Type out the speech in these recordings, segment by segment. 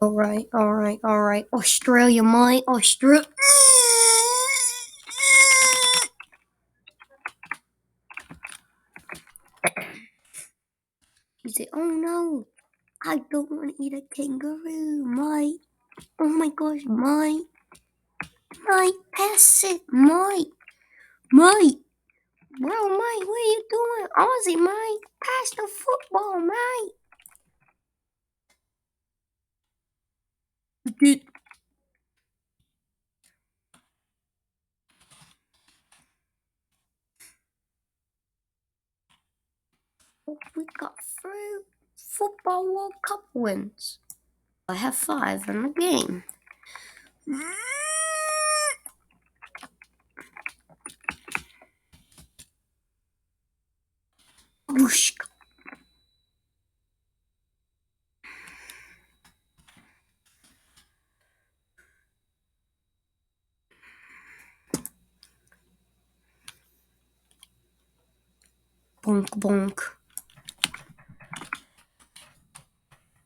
All right. Australia, mate. Australia. He said, "Oh no, I don't want to eat a kangaroo, mate. Oh my gosh, mate. Mate, pass it, mate. Mate. Bro, mate, what are you doing? Aussie, mate. Pass the football, mate." We got 3 football World Cup wins. I have 5 in the game. Whoosh. Bonk, bonk.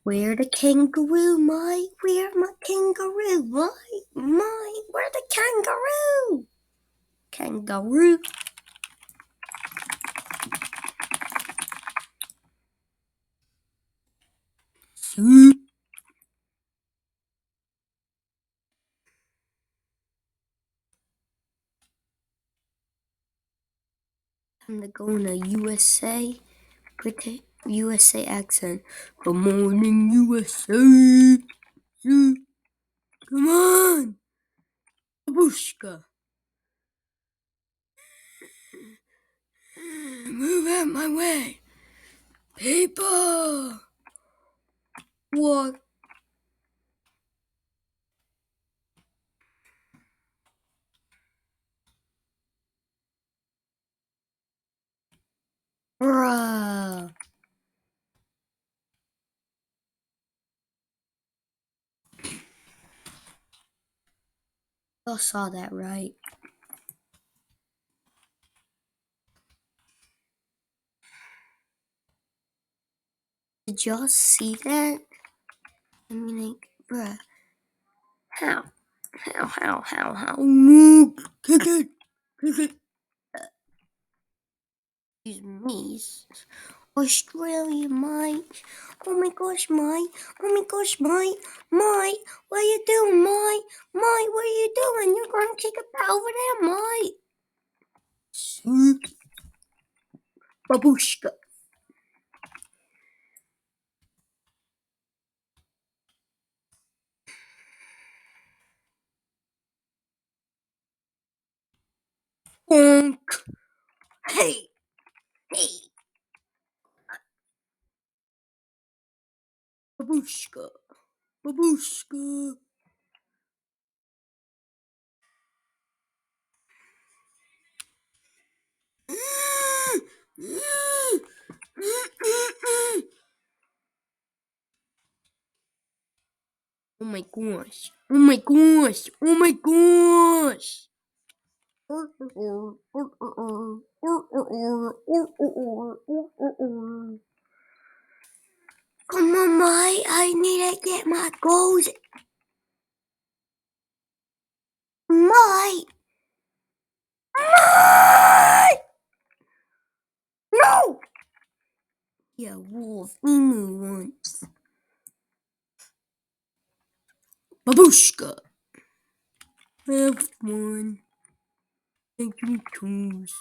Where the kangaroo, mate? Where my kangaroo, mate? Mate, where the kangaroo? Kangaroo. Soup. I'm gonna go in a USA, British USA accent. Good morning, USA. Soup. Come on. Babushka. Move out my way. People. What? Bruh. Y'all saw that, right? Did y'all see that? I mean, like, bruh. How? Kick it. Excuse me. Australia, mate. Oh my gosh, mate. Oh my gosh, mate. Mate, what are you doing, mate? Mate, what are you doing? You're going to kick it back over there, mate. Soup. Babushka. Bonk. Hey. Babushka. Babushka. Oh my gosh. Oh my gosh. Oh my gosh. Come on, mate. I need to get my goals. Mate. Mate. No. Yeah, wolf. Emu once. Babushka. Have one. Thank you, tools.